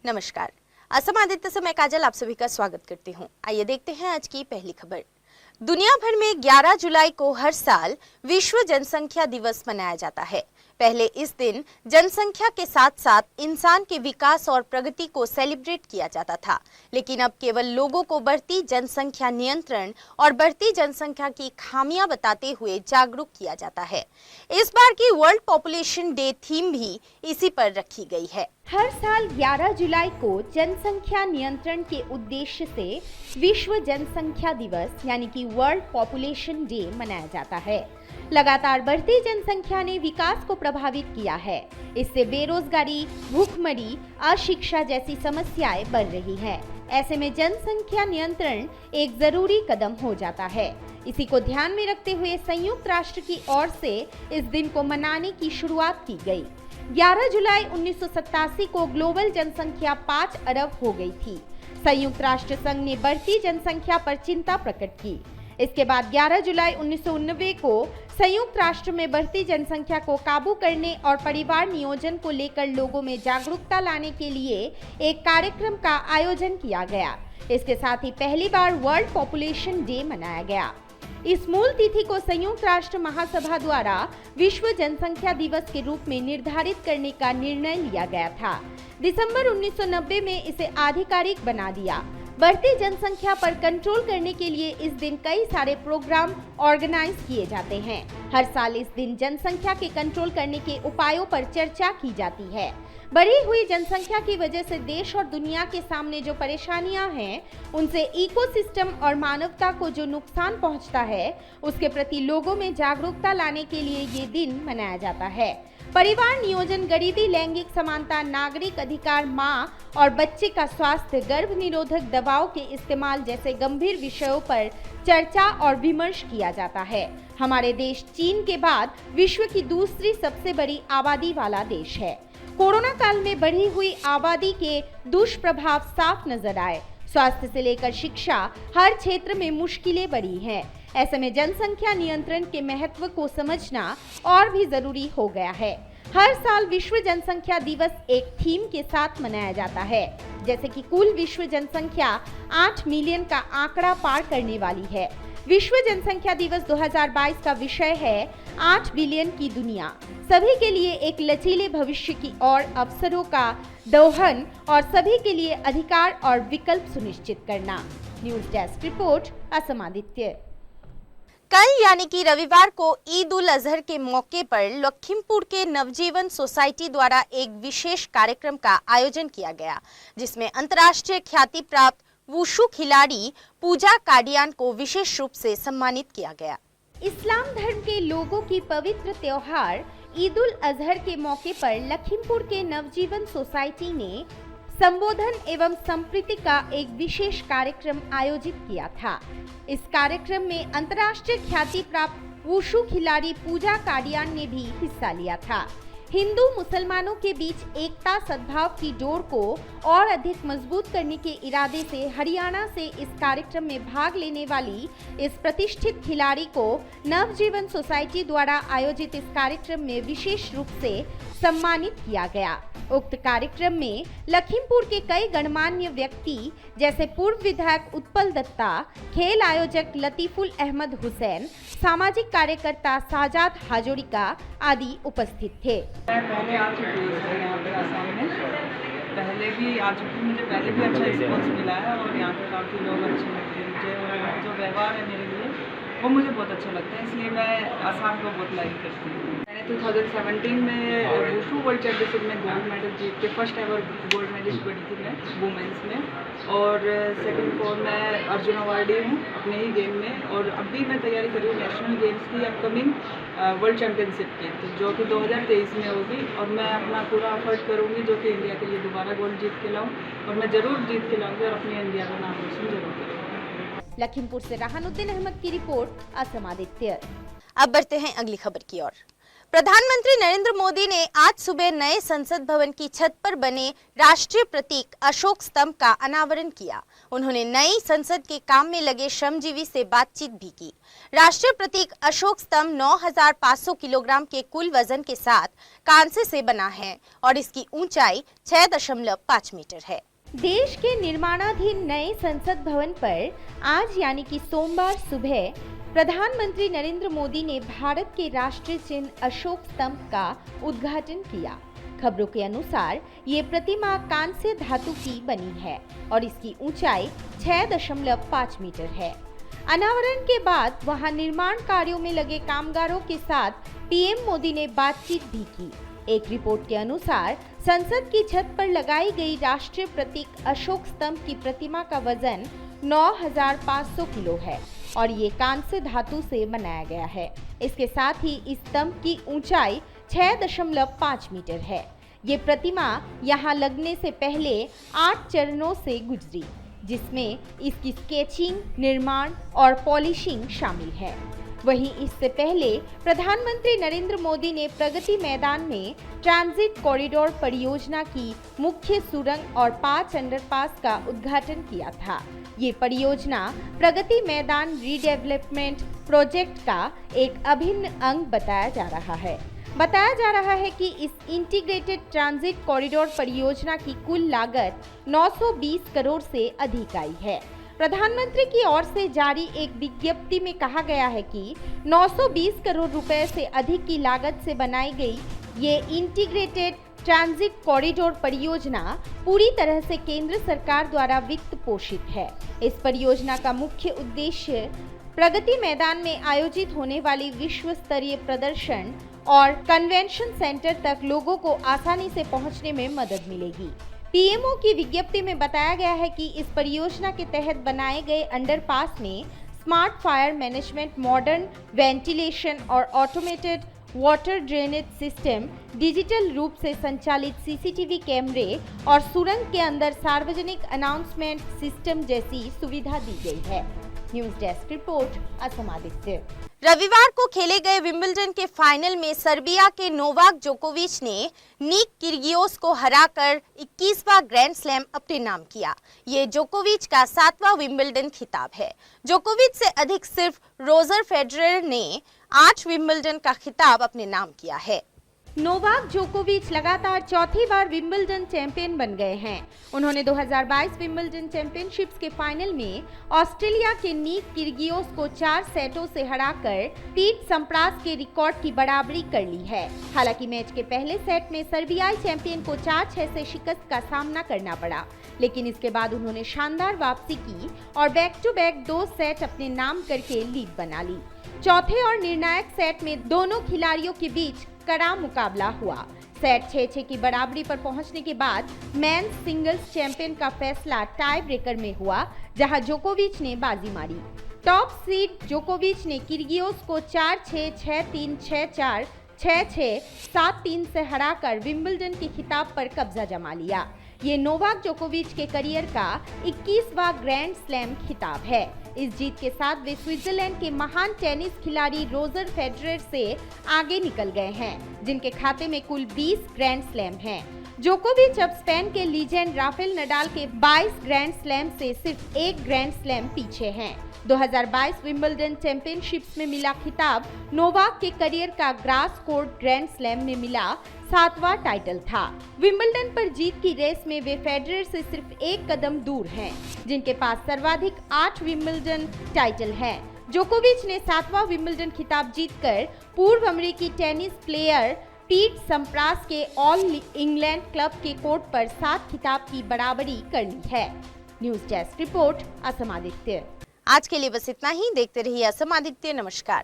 नमस्कार। असम आदित्य से मैं काजल आप सभी का स्वागत करती हूँ। आइए देखते हैं आज की पहली खबर। दुनिया भर में 11 जुलाई को हर साल विश्व जनसंख्या दिवस मनाया जाता है। पहले इस दिन जनसंख्या के साथ साथ इंसान के विकास और प्रगति को सेलिब्रेट किया जाता था, लेकिन अब केवल लोगों को बढ़ती जनसंख्या नियंत्रण और बढ़ती जनसंख्या की खामियां बताते हुए जागरूक किया जाता है। इस बार की वर्ल्ड पॉपुलेशन डे थीम भी इसी पर रखी गई है। हर साल 11 जुलाई को जनसंख्या नियंत्रण के उद्देश्य से विश्व जनसंख्या दिवस यानी कि वर्ल्ड पॉपुलेशन डे मनाया जाता है। लगातार बढ़ती जनसंख्या ने विकास को प्रभावित किया है। इससे बेरोजगारी, भूखमरी, अशिक्षा जैसी समस्याएं बढ़ रही हैं। ऐसे में जनसंख्या नियंत्रण एक जरूरी कदम हो जाता है। इसी को ध्यान में रखते हुए संयुक्त राष्ट्र की ओर से इस दिन को मनाने की शुरुआत की गई। 11 जुलाई 1987 को ग्लोबल जनसंख्या 5 अरब हो गई थी। संयुक्त राष्ट्र संघ ने बढ़ती जनसंख्या पर चिंता प्रकट की। इसके बाद 11 जुलाई 1989 को संयुक्त राष्ट्र में बढ़ती जनसंख्या को काबू करने और परिवार नियोजन को लेकर लोगों में जागरूकता लाने के लिए एक कार्यक्रम का आयोजन किया गया। इसके साथ ही पहली बार वर्ल्ड पॉपुलेशन डे मनाया गया। इस मूल तिथि को संयुक्त राष्ट्र महासभा द्वारा विश्व जनसंख्या दिवस के रूप में निर्धारित करने का निर्णय लिया गया था। दिसंबर 1990 में इसे आधिकारिक बना दिया। बढ़ती जनसंख्या पर कंट्रोल करने के लिए इस दिन कई सारे प्रोग्राम ऑर्गेनाइज किए जाते हैं। हर साल इस दिन जनसंख्या के कंट्रोल करने के उपायों पर चर्चा की जाती है। बढ़ी हुई जनसंख्या की वजह से देश और दुनिया के सामने जो परेशानियां हैं, उनसे इकोसिस्टम और मानवता को जो नुकसान पहुंचता है, उसके प्रति लोगों में जागरूकता लाने के लिए ये दिन मनाया जाता है। परिवार नियोजन, गरीबी, लैंगिक समानता, नागरिक अधिकार, मां और बच्चे का स्वास्थ्य, गर्भ निरोधक दवाओं के इस्तेमाल जैसे गंभीर विषयों पर चर्चा और विमर्श किया जाता है। हमारे देश चीन के बाद विश्व की दूसरी सबसे बड़ी आबादी वाला देश है। कोरोना काल में बढ़ी हुई आबादी के दुष्प्रभाव साफ नजर आए। स्वास्थ्य से लेकर शिक्षा, हर क्षेत्र में मुश्किलें बढ़ी हैं। ऐसे में जनसंख्या नियंत्रण के महत्व को समझना और भी जरूरी हो गया है। हर साल विश्व जनसंख्या दिवस एक थीम के साथ मनाया जाता है, जैसे कि कुल विश्व जनसंख्या 8 मिलियन का आंकड़ा पार करने वाली है। विश्व जनसंख्या दिवस 2022 का विषय है 8 बिलियन की दुनिया, सभी के लिए एक लचीले भविष्य की ओर अवसरों का दोहन और सभी के लिए अधिकार और विकल्प सुनिश्चित करना। News desk report, Assam Aditya. कल यानी कि रविवार को ईद उल अजहर के मौके पर लखीमपुर के नवजीवन सोसाइटी द्वारा एक विशेष कार्यक्रम का आयोजन किया गया, जिसमें अंतर्राष्ट्रीय ख्याति प्राप्त वुशु खिलाड़ी पूजा काडियान को विशेष रूप से सम्मानित किया गया। इस्लाम धर्म के लोगों की पवित्र त्योहार ईद उल अजहर के मौके पर लखीमपुर के नवजीवन सोसाइटी ने संबोधन एवं संप्रीति का एक विशेष कार्यक्रम आयोजित किया था। इस कार्यक्रम में अंतर्राष्ट्रीय ख्याति प्राप्त वुशु खिलाड़ी पूजा काडियान ने भी हिस्सा लिया था। हिंदू मुसलमानों के बीच एकता, सद्भाव की डोर को और अधिक मजबूत करने के इरादे से हरियाणा से इस कार्यक्रम में भाग लेने वाली इस प्रतिष्ठित खिलाड़ी को नवजीवन सोसाइटी द्वारा आयोजित इस कार्यक्रम में विशेष रूप से सम्मानित किया गया। उक्त कार्यक्रम में लखीमपुर के कई गणमान्य व्यक्ति जैसे पूर्व विधायक उत्पल दत्ता, खेल आयोजक लतीफुल अहमद हुसैन, सामाजिक कार्यकर्ता साजाद हाजोरिका आदि उपस्थित थे। मैं पहले आ चुकी हूँ यहाँ पे आसाम में, पहले भी आ चुकी हूँ। मुझे पहले भी अच्छा रिस्पॉन्स मिला है और यहाँ पे काफ़ी लोग अच्छे लगते हैं मुझे, और जो व्यवहार है मेरे लिए वो मुझे बहुत अच्छा लगता है, इसलिए मैं आसाम को बहुत लाइक करती हूँ। मैंने 2017 में वुशु वर्ल्ड चैम्पियनशिप में गोल्ड मेडल जीत के फर्स्ट एवर गोल्ड मेडलिस्ट बनी थी मैं वुमेंस में, और सेकंड फॉर मैं अर्जुन अवार्डी हूँ अपने ही गेम में, और अभी मैं तैयारी कर रही हूँ नेशनल गेम्स की अपकमिंग वर्ल्ड चैम्पियनशिप की, जो कि 2023 में होगी, और मैं अपना पूरा एफर्ट करूँगी जो कि इंडिया के लिए दोबारा गोल्ड जीत के लाऊँ, और मैं ज़रूर जीत के लाऊँगी और अपनी इंडिया का नाम रोशन जरूर करूँगी। लखीमपुर से राहनुद्दीन अहमद की रिपोर्ट, असम आदित्य। अब बढ़ते हैं अगली खबर की ओर। प्रधानमंत्री नरेंद्र मोदी ने आज सुबह नए संसद भवन की छत पर बने राष्ट्रीय प्रतीक अशोक स्तंभ का अनावरण किया। उन्होंने नई संसद के काम में लगे श्रमजीवी से बातचीत भी की। राष्ट्रीय प्रतीक अशोक स्तंभ 9,500 किलोग्राम के कुल वजन के साथ कांसे से बना है और इसकी ऊंचाई 6.5 मीटर है। देश के निर्माणाधीन नए संसद भवन पर आज यानी कि सोमवार सुबह प्रधानमंत्री नरेंद्र मोदी ने भारत के राष्ट्रीय चिन्ह अशोक स्तंभ का उद्घाटन किया। खबरों के अनुसार ये प्रतिमा कांस्य धातु की बनी है और इसकी ऊंचाई 6.5 मीटर है। अनावरण के बाद वहां निर्माण कार्यों में लगे कामगारों के साथ पीएम मोदी ने बातचीत भी की। एक रिपोर्ट के अनुसार संसद की छत पर लगाई गई राष्ट्रीय प्रतीक अशोक स्तंभ की प्रतिमा का वजन 9,500 किलो है और ये कांस्य धातु से बनाया गया है। इसके साथ ही इस स्तंभ की ऊंचाई 6.5 मीटर है। ये प्रतिमा यहाँ लगने से पहले 8 चरणों से गुजरी, जिसमें इसकी स्केचिंग, निर्माण और पॉलिशिंग शामिल है। वहीं इससे पहले प्रधानमंत्री नरेंद्र मोदी ने प्रगति मैदान में ट्रांजिट कॉरिडोर परियोजना की मुख्य सुरंग और 5 अंडरपास का उद्घाटन किया था। ये परियोजना प्रगति मैदान रीडेवलपमेंट प्रोजेक्ट का एक अभिन्न अंग बताया जा रहा है। बताया जा रहा है कि इस इंटीग्रेटेड ट्रांजिट कॉरिडोर परियोजना की कुल लागत 920 करोड़ से अधिक आई है। प्रधानमंत्री की ओर से जारी एक विज्ञप्ति में कहा गया है कि 920 करोड़ रुपए से अधिक की लागत से बनाई गई ये इंटीग्रेटेड ट्रांजिट कॉरिडोर परियोजना पूरी तरह से केंद्र सरकार द्वारा वित्त पोषित है। इस परियोजना का मुख्य उद्देश्य प्रगति मैदान में आयोजित होने वाली विश्व स्तरीय प्रदर्शन और कन्वेंशन सेंटर तक लोगों को आसानी से पहुंचने में मदद मिलेगी। पीएमओ की विज्ञप्ति में बताया गया है कि इस परियोजना के तहत बनाए गए अंडरपास में smart fire management, modern ventilation और automated water drainage system, digital रूप से संचालित सीसीटीवी कैमरे और सुरंग के अंदर सार्वजनिक अनाउंसमेंट सिस्टम जैसी सुविधा दी गई है। News desk report, Assam Aditya. रविवार को खेले गए विंबलडन के फाइनल में सर्बिया के नोवाक जोकोविच ने निक किर्गियोस को हराकर 21वां ग्रैंड स्लैम अपने नाम किया। ये जोकोविच का 7वां विंबलडन खिताब है। जोकोविच से अधिक सिर्फ रोजर फेडरर ने 8 विंबलडन का खिताब अपने नाम किया है। नोवाक जोकोविच लगातार चौथी बार विंबलडन चैंपियन बन गए हैं। उन्होंने 2022 विंबलडन चैंपियनशिप्स के फाइनल में ऑस्ट्रेलिया के निक किर्गियोस को 4 सेटों से हराकर पीट सम्प्रास के रिकॉर्ड की बराबरी कर ली है। हालांकि मैच के पहले सेट में सर्बियाई चैंपियन को 4-6 से शिकस्त का सामना करना पड़ा, लेकिन इसके बाद उन्होंने शानदार वापसी की और बैक टू बैक 2 सेट अपने नाम करके लीड बना ली। चौथे और निर्णायक सेट में दोनों खिलाड़ियों के बीच कड़ा मुकाबला हुआ। सेट 6-6 की बराबरी पर पहुंचने के बाद मेंस सिंगल्स चैंपियन का फैसला टाई ब्रेकर में हुआ, जहां जोकोविच ने बाजी मारी। टॉप सीड जोकोविच ने किर्गियोस को 4-6, 6-3, 6-4, 6-6, 7-3 से हराकर विंबलडन के खिताब पर कब्जा जमा लिया। ये नोवाक जोकोविच के करियर का 21वां ग्रैंड स्लैम खिताब है। इस जीत के साथ वे स्विट्जरलैंड के महान टेनिस खिलाड़ी रोजर फेडरर से आगे निकल गए हैं, जिनके खाते में कुल 20 ग्रैंड स्लैम हैं। जोकोविच अब स्पेन के लीजेंड राफेल नडाल के 22 ग्रैंड स्लैम से सिर्फ 1 ग्रैंड स्लैम पीछे हैं। 2022 विंबलडन चैंपियनशिप्स में मिला खिताब नोवाक के करियर का ग्रास कोर्ट ग्रैंड स्लैम में मिला 7वां टाइटल था। विंबलडन पर जीत की रेस में वे फेडरर से सिर्फ 1 कदम दूर हैं, जिनके पास सर्वाधिक 8 विंबलडन टाइटल हैं। जोकोविच ने 7वां विंबलडन खिताब जीतकर पूर्व अमेरिकी टेनिस प्लेयर पीट सम्प्रास के ऑल इंग्लैंड क्लब के कोर्ट पर 7 खिताब की बराबरी कर ली है। News desk report, Assam Aditya. आज के लिए बस इतना ही। देखते रहिए असम आदित्य। नमस्कार।